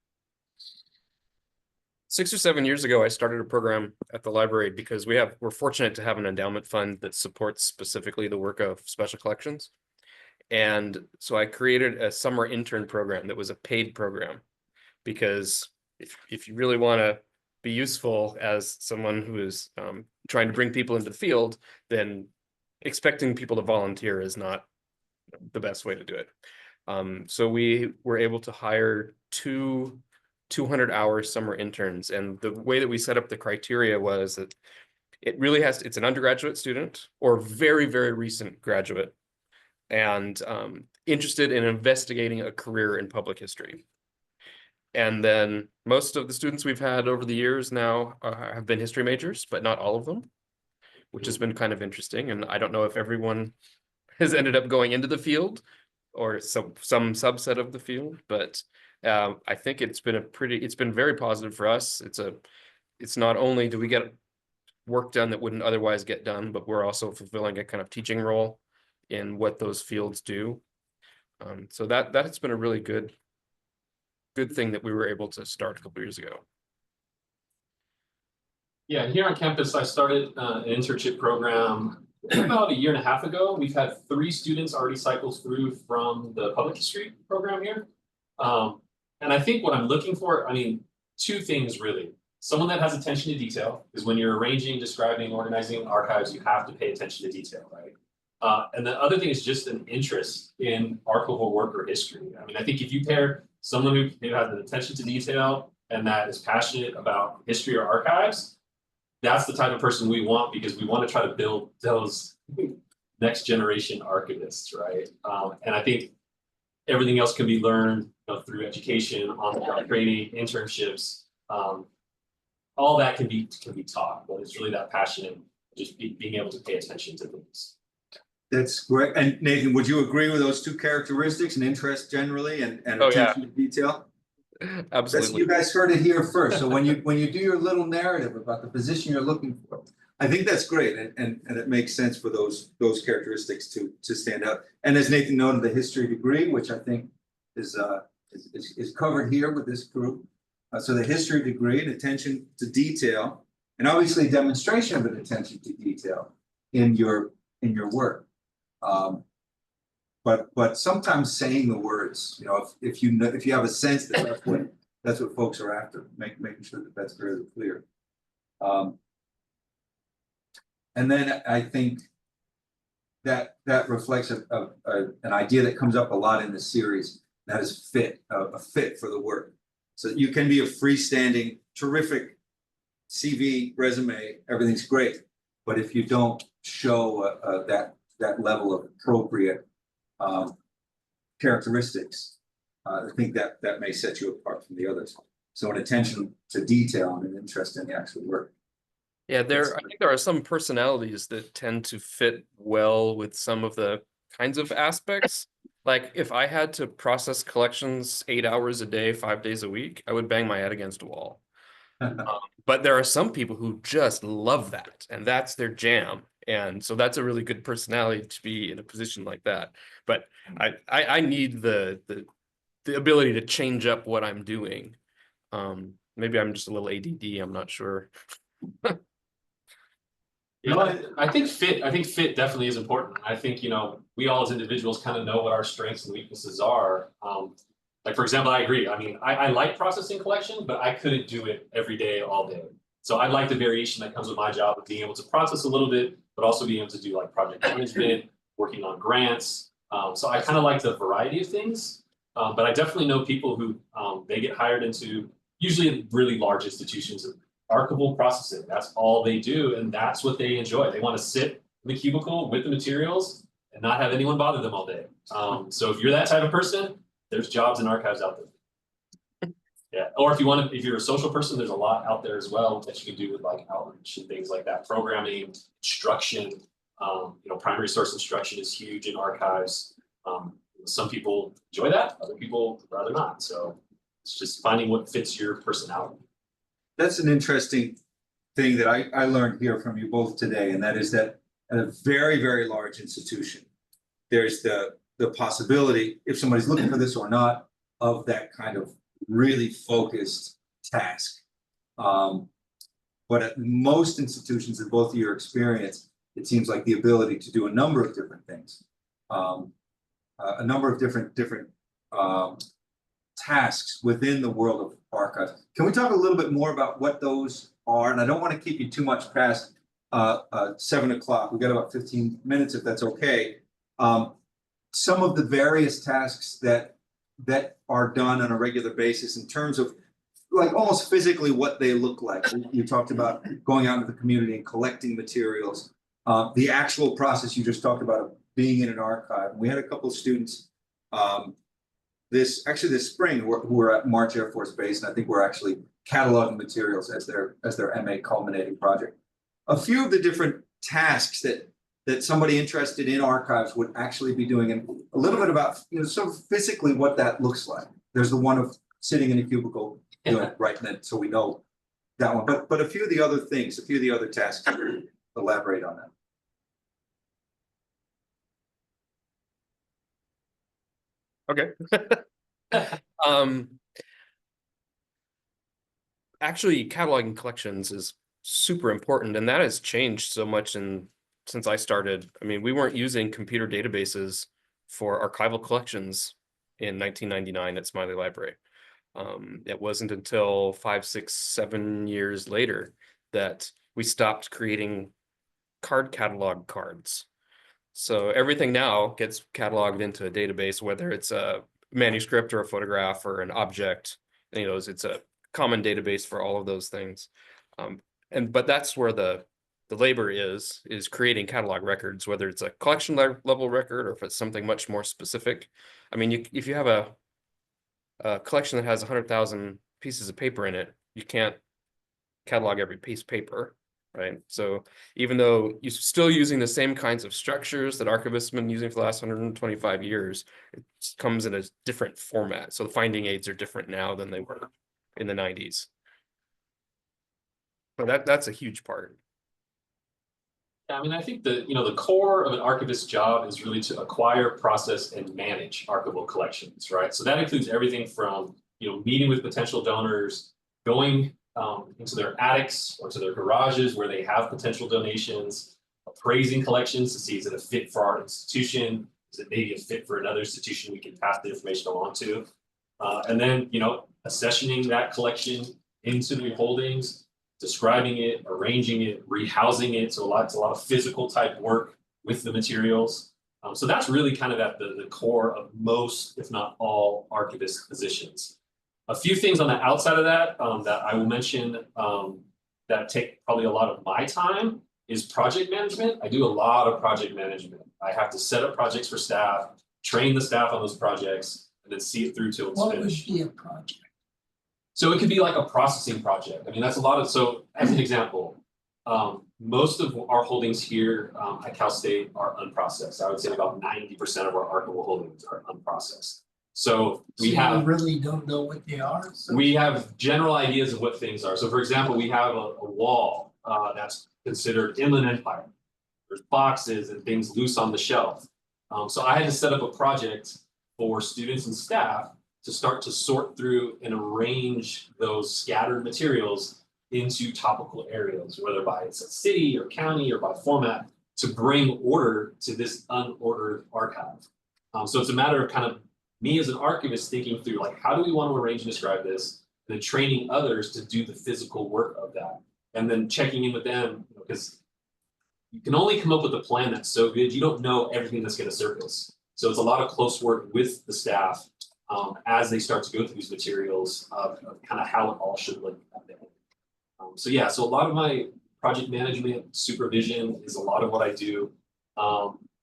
6 or 7 years ago, I started a program at the library because we're fortunate to have an endowment fund that supports specifically the work of special collections. And so I created a summer intern program that was a paid program, because if you really want to be useful as someone who is trying to bring people into the field, then expecting people to volunteer is not the best way to do it. So we were able to hire 200-hour summer interns, and the way that we set up the criteria was that it's an undergraduate student or very, very recent graduate and interested in investigating a career in public history. And then most of the students we've had over the years now have been history majors, but not all of them, which has been kind of interesting. And I don't know if everyone has ended up going into the field or some subset of the field, but I think it's been very positive for us. It's not only do we get work done that wouldn't otherwise get done, but we're also fulfilling a kind of teaching role in what those fields do. So that has been a really good thing that we were able to start a couple years ago. Yeah, here on campus, I started an internship program about a year and a half ago. We've had 3 students already cycle through from the public history program here. And I think what I'm looking for, I mean, 2 things really. Someone that has attention to detail, because when you're arranging, describing, organizing archives, you have to pay attention to detail, right? And the other thing is just an interest in archival work or history. I mean, I think if you pair someone who has an attention to detail and that is passionate about history or archives, that's the type of person we want, because we want to try to build those next generation archivists, right? And I think everything else can be learned, you know, through education, on-the-job training, internships. All that can be taught, but it's really that passion and just being able to pay attention to things. That's great. And Nathan, would you agree with those 2 characteristics, and interest generally and Oh, yeah. attention to detail? Absolutely. You guys heard it here first. So when you do your little narrative about the position you're looking for, I think that's great, and it makes sense for those characteristics to stand out. And as Nathan noted, the history degree, which I think is covered here with this group. So the history degree and attention to detail, and obviously demonstration of an attention to detail in your work. But sometimes saying the words, you know, if you have a sense that that's what folks are after, making sure that that's very clear. And then I think that reflects an idea that comes up a lot in this series, that is fit, a fit for the work. So you can be a freestanding, terrific CV, resume, everything's great, but if you don't show that level of appropriate characteristics, I think that may set you apart from the others. So an attention to detail and an interest in the actual work. Yeah, I think there are some personalities that tend to fit well with some of the kinds of aspects. Like if I had to process collections 8 hours a day, 5 days a week, I would bang my head against a wall. But there are some people who just love that, and that's their jam. And so that's a really good personality to be in a position like that. But I need the ability to change up what I'm doing. Maybe I'm just a little ADD, I'm not sure. Yeah, I think fit definitely is important. I think, you know, we all as individuals kind of know what our strengths and weaknesses are. Like, for example, I agree. I mean, I like processing collection, but I couldn't do it every day, all day. So I like the variation that comes with my job of being able to process a little bit, but also being able to do like project management, working on grants. So I kind of like the variety of things. But I definitely know people who they get hired into usually really large institutions of archival processing. That's all they do, and that's what they enjoy. They want to sit in the cubicle with the materials and not have anyone bother them all day. So if you're that type of person, there's jobs in archives out there. Yeah, or if you're a social person, there's a lot out there as well that you can do with like outreach and things like that. Programming, instruction, you know, primary source instruction is huge in archives. Some people enjoy that, other people rather not. So it's just finding what fits your personality. That's an interesting thing that I learned here from you both today, and that is that at a very, very large institution, there's the possibility, if somebody's looking for this or not, of that kind of really focused task. But at most institutions, in both of your experience, it seems like the ability to do a number of different things, a number of different tasks within the world of archives. Can we talk a little bit more about what those are? And I don't want to keep you too much past 7 o'clock. We've got about 15 minutes, if that's okay. Some of the various tasks that are done on a regular basis in terms of like almost physically what they look like. You talked about going out into the community and collecting materials. The actual process you just talked about of being in an archive. We had a couple of students this spring who were at March Air Force Base, and I think we're actually cataloging materials as their MA culminating project. A few of the different tasks that somebody interested in archives would actually be doing, and a little bit about, you know, sort of physically what that looks like. There's the one of sitting in a cubicle doing it, right? And so we know that one, but a few of the other things, a few of the other tasks, elaborate on that. Okay. Actually, cataloging collections is super important, and that has changed so much since I started. I mean, we weren't using computer databases for archival collections in 1999 at Smiley Library. It wasn't until 5, 6, 7 years later that we stopped creating card catalog cards. So everything now gets cataloged into a database, whether it's a manuscript or a photograph or an object. You know, it's a common database for all of those things. But that's where the labor is creating catalog records, whether it's a collection level record or if it's something much more specific. I mean, if you have a collection that has 100,000 pieces of paper in it, you can't catalog every piece of paper, right? So even though you're still using the same kinds of structures that archivists have been using for the last 125 years, it comes in a different format. So the finding aids are different now than they were in the 90s. But that's a huge part. Yeah, I mean, I think the core of an archivist's job is really to acquire, process, and manage archival collections, right? So that includes everything from, meeting with potential donors, going into their attics or to their garages where they have potential donations, appraising collections to see is it a fit for our institution, is it maybe a fit for another institution we can pass the information along to, and then accessioning that collection into the holdings, describing it, arranging it, rehousing it. So it's a lot of physical type work with the materials. So that's really kind of at the core of most, if not all, archivist positions. A few things on the outside of that that I will mention that take probably a lot of my time is project management. I do a lot of project management. I have to set up projects for staff, train the staff on those projects, and then see it through till it's finished. What would be a project? So it could be like a processing project. I mean, that's a lot of, so as an example, most of our holdings here at Cal State are unprocessed. I would say about 90% of our archival holdings are unprocessed. So we you really don't know what they are? So. We have general ideas of what things are. So for example, we have a wall that's considered Inland Empire. There's boxes and things loose on the shelf. So I had to set up a project for students and staff to start to sort through and arrange those scattered materials into topical areas, whether by it's a city or county or by format, to bring order to this unordered archive. So it's a matter of kind of me as an archivist thinking through like, how do we want to arrange and describe this? And then training others to do the physical work of that. And then checking in with them, because you can only come up with a plan that's so good, you don't know everything that's going to surface. So it's a lot of close work with the staff as they start to go through these materials of kind of how it all should look at the end. So yeah, so a lot of my project management supervision is a lot of what I do.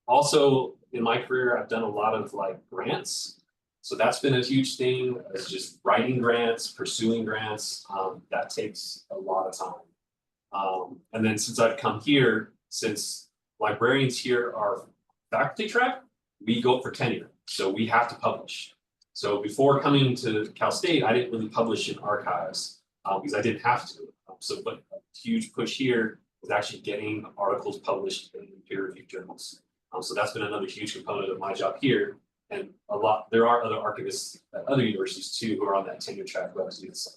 Also in my career, I've done a lot of like grants. So that's been a huge thing. It's just writing grants, pursuing grants. That takes a lot of time. And then since I've come here, since librarians here are faculty track, we go for tenure. So we have to publish. So before coming to Cal State, I didn't really publish in archives because I didn't have to. But a huge push here was actually getting articles published in peer-reviewed journals. So that's been another huge component of my job here. And there are other archivists at other universities too who are on that tenure track who have to do the same.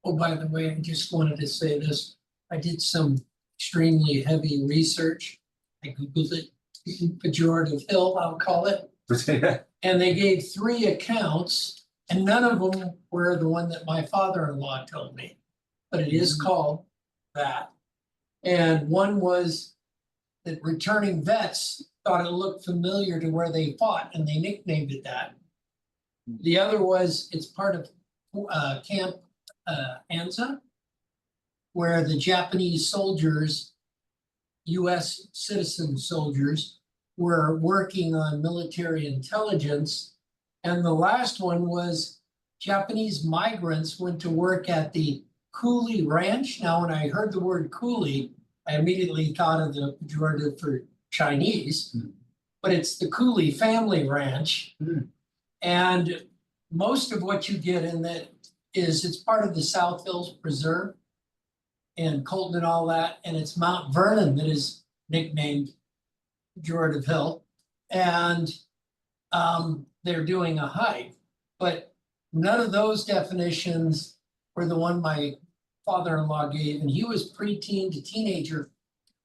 Oh, by the way, I just wanted to say this. I did some extremely heavy research. I Googled it, pejorative hill, I'll call it. And they gave 3 accounts, and none of them were the one that my father-in-law told me. But it is called that. And one was that returning vets thought it looked familiar to where they fought, and they nicknamed it that. The other was it's part of Camp Anza, where the Japanese soldiers, US citizen soldiers, were working on military intelligence. And the last one was Japanese migrants went to work at the Coolie Ranch. Now, when I heard the word Coolie, I immediately thought of the pejorative for Chinese, but it's the Coolie family ranch. And most of what you get in that is it's part of the South Hills Preserve and Colton and all that. And it's Mount Vernon that is nicknamed pejorative hill. And they're doing a hike, but none of those definitions were the one my father-in-law gave, and he was preteen to teenager.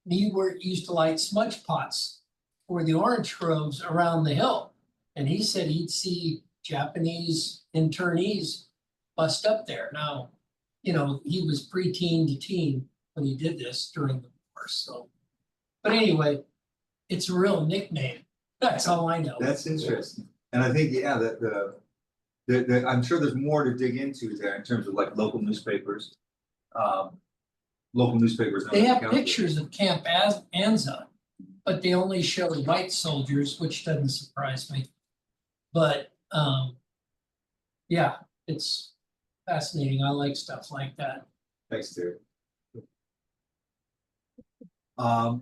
And he used to light smudge pots for the orange groves around the hill. And he said he'd see Japanese internees bust up there. Now, you know, he was preteen to teen when he did this during the war, so. But anyway, it's a real nickname. That's all I know. That's interesting. And I think, yeah, I'm sure there's more to dig into there in terms of like local newspapers. Local newspapers. They have pictures of Camp Anza, but they only show white soldiers, which doesn't surprise me. But yeah, it's fascinating. I like stuff like that. Thanks, Terry. Of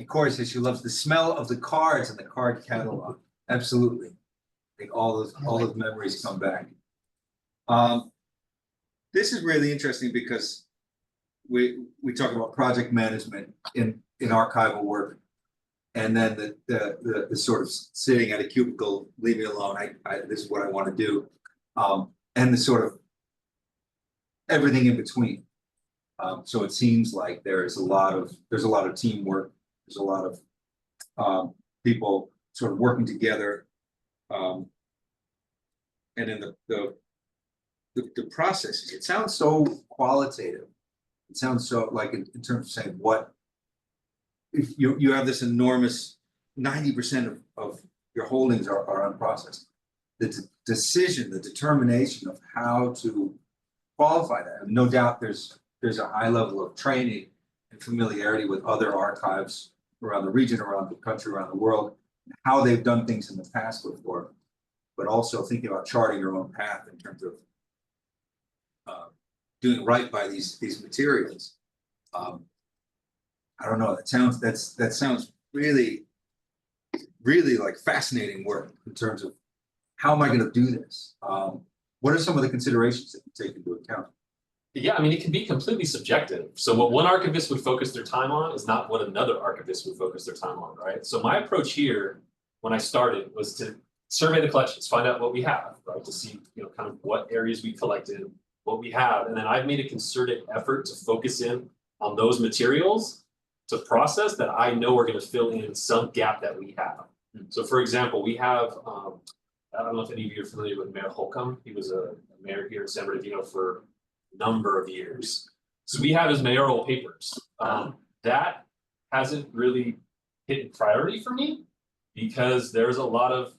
course, she loves the smell of the cards and the card catalog. Absolutely. I think all those memories come back. This is really interesting because we talk about project management in archival work, and then the sort of sitting at a cubicle, leave me alone. This is what I want to do, and the sort of everything in between. So it seems like there's a lot of teamwork. There's a lot of people sort of working together, and in the process, it sounds so qualitative. It sounds so like in terms of saying what if you have this enormous 90% of your holdings are unprocessed. The decision, the determination of how to qualify that. And no doubt there's a high level of training and familiarity with other archives around the region, around the country, around the world, how they've done things in the past before, but also thinking about charting your own path in terms of doing right by these materials. I don't know. That sounds really, really like fascinating work in terms of how am I going to do this? What are some of the considerations that you take into account? Yeah, I mean, it can be completely subjective. So what one archivist would focus their time on is not what another archivist would focus their time on, right? So my approach here, when I started, was to survey the collections, find out what we have, right? To see, kind of what areas we collected, what we have. And then I've made a concerted effort to focus in on those materials to process that I know are going to fill in some gap that we have. So for example, we have, I don't know if any of you are familiar with Mayor Holcomb. He was a mayor here in San Bernardino for number of years. So we have his mayoral papers. That hasn't really hit priority for me because there's a lot of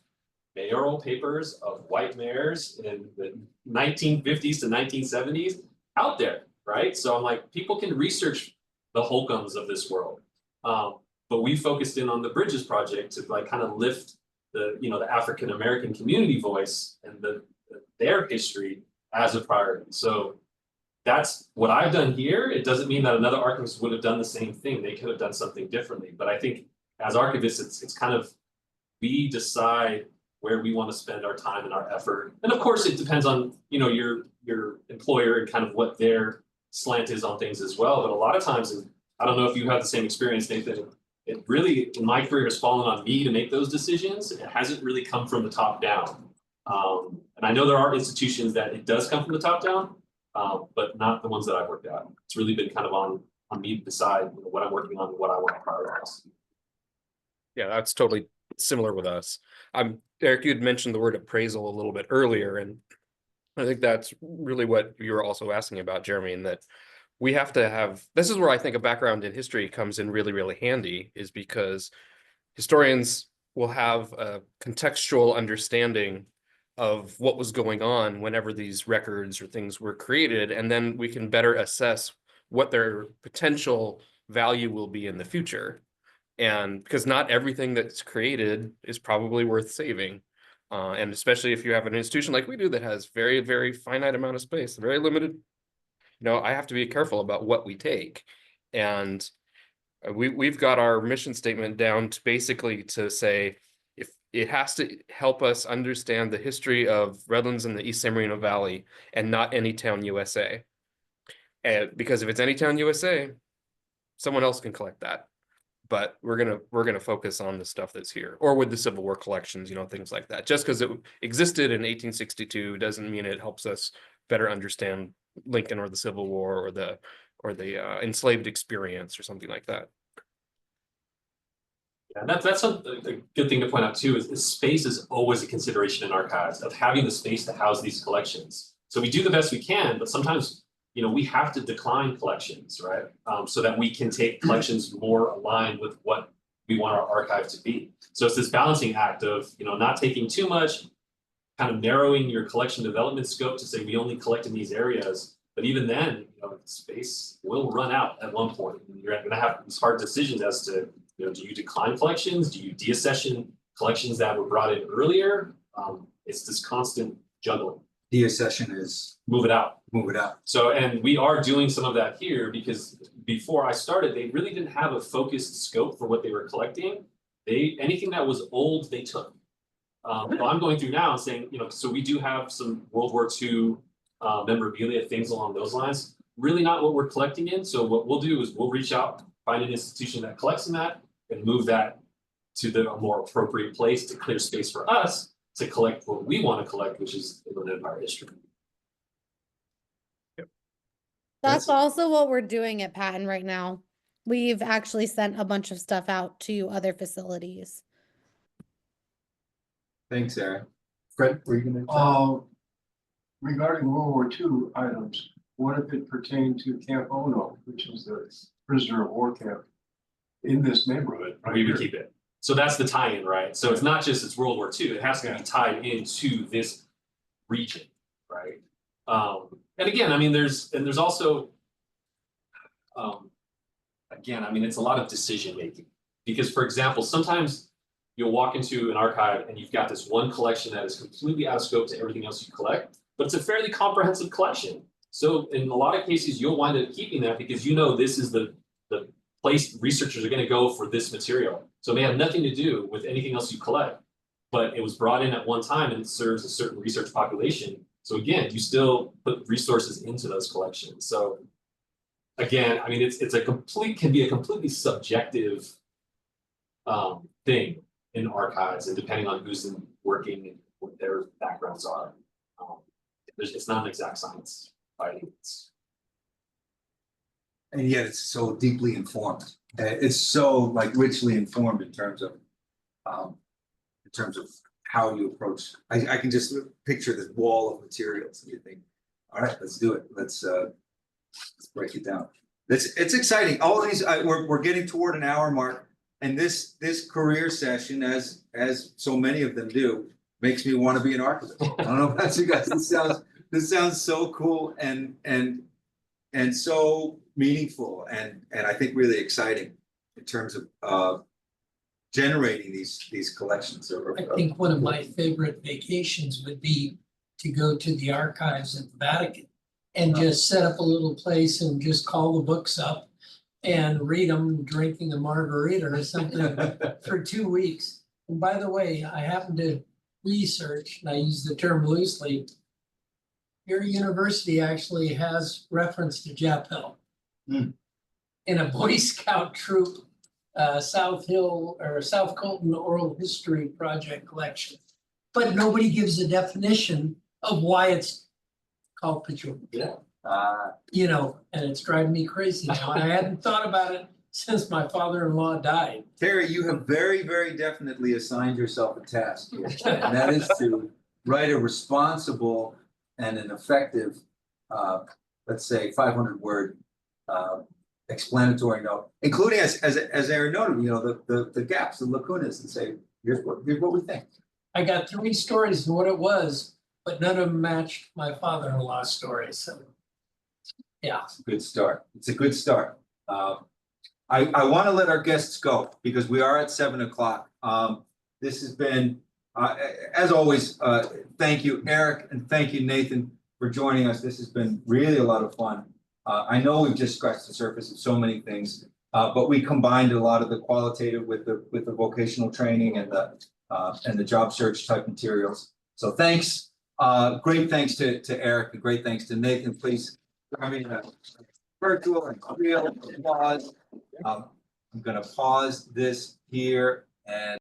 mayoral papers of white mayors in the 1950s to 1970s out there, right? So I'm like, people can research the Holcombs of this world. But we focused in on the Bridges Project to like kind of lift the African American community voice and their history as a priority. So that's what I've done here. It doesn't mean that another archivist would have done the same thing. They could have done something differently. But I think as archivists, it's kind of, we decide where we want to spend our time and our effort. And of course, it depends on, your employer and kind of what their slant is on things as well. But a lot of times, and I don't know if you have the same experience, Nathan, it really, in my career, has fallen on me to make those decisions. It hasn't really come from the top down. And I know there are institutions that it does come from the top down, but not the ones that I've worked at. It's really been kind of on me to decide what I'm working on and what I want to prioritize. Yeah, that's totally similar with us. Eric, you had mentioned the word appraisal a little bit earlier, and I think that's really what you were also asking about, Jeremy, and that we have to have, this is where I think a background in history comes in really, really handy, is because historians will have a contextual understanding of what was going on whenever these records or things were created, and then we can better assess what their potential value will be in the future. And because not everything that's created is probably worth saving. And especially if you have an institution like we do that has very, very finite amount of space, very limited, I have to be careful about what we take. And we've got our mission statement down to basically to say, if it has to help us understand the history of Redlands and the East San Marino Valley and not Anytown, USA. And because if it's Anytown, USA, someone else can collect that. But we're gonna focus on the stuff that's here, or with the Civil War collections, things like that. Just because it existed in 1862 doesn't mean it helps us better understand Lincoln or the Civil War or the enslaved experience or something like that. Yeah, that's a good thing to point out too, is space is always a consideration in archives of having the space to house these collections. So we do the best we can, but sometimes, you know, we have to decline collections, right? So that we can take collections more aligned with what we want our archive to be. So it's this balancing act of, you know, not taking too much, kind of narrowing your collection development scope to say we only collect in these areas. But even then, you know, space will run out at one point. And you're going to have these hard decisions as to, you know, do you decline collections? Do you deaccession collections that were brought in earlier? It's this constant juggling. Deaccession is Move it out. move it out. So, and we are doing some of that here because before I started, they really didn't have a focused scope for what they were collecting. Anything that was old, they took. So I'm going through now and saying, you know, so we do have some World War II memorabilia, things along those lines. Really not what we're collecting in. So what we'll do is we'll reach out, find an institution that collects in that and move that to the more appropriate place to clear space for us to collect what we want to collect, which is Inland Empire history. That's also what we're doing at Patton right now. We've actually sent a bunch of stuff out to other facilities. Thanks, Aaron. Fred, were you gonna? Regarding World War II items, what if it pertained to Camp Ono, which is the prisoner of war camp in this neighborhood? Right We would here? keep it. So that's the tie-in, right? So it's not just it's World War II, it has to be tied into this region, right? And again, I mean, there's also, again, I mean, it's a lot of decision making. Because for example, sometimes you'll walk into an archive and you've got this one collection that is completely out of scope to everything else you collect, but it's a fairly comprehensive collection. So in a lot of cases, you'll wind up keeping that because you know this is the place researchers are going to go for this material. So it may have nothing to do with anything else you collect, but it was brought in at one time and it serves a certain research population. So again, you still put resources into those collections. So again, I mean, can be a completely subjective thing in archives, and depending on who's working and what their backgrounds are, it's not an exact science by any means. And yet it's so deeply informed. It's so like richly informed in terms of how you approach. I can just picture this wall of materials and you think, all right, let's do it. Let's break it down. It's exciting. All these we're getting toward an hour mark, and this career session, as so many of them do, makes me want to be an archivist. I don't know about you guys. This sounds so cool and so meaningful and I think really exciting in terms of generating these collections. I think one of my favorite vacations would be to go to the archives at the Vatican and just set up a little place and just call the books up and read them, drinking a margarita or something for 2 weeks. And by the way, I happened to research, and I use the term loosely, your university actually has reference to Japel. In a Boy Scout troop, South Colton Oral History Project collection. But nobody gives a definition of why it's called pejorative. Yeah. You know, and it's driving me crazy now. And I hadn't thought about it since my father-in-law died. Terry, you have very, very definitely assigned yourself a task here, and that is to write a responsible and an effective, let's say 500-word explanatory note, including as Aaron noted, you know, the gaps, the lacunas, and say, here's what we think. I got 3 stories of what it was, but none of them matched my father-in-law's story. So, yeah. It's a good start. It's a good start. I want to let our guests go because we are at 7 o'clock. This has been, as always, thank you, Eric, and thank you, Nathan, for joining us. This has been really a lot of fun. I know we've just scratched the surface of so many things, but we combined a lot of the qualitative with the vocational training and the job search type materials. So thanks, great thanks to Eric, and great thanks to Nathan. Please, I mean, virtual and real applause. I'm going to pause this here and.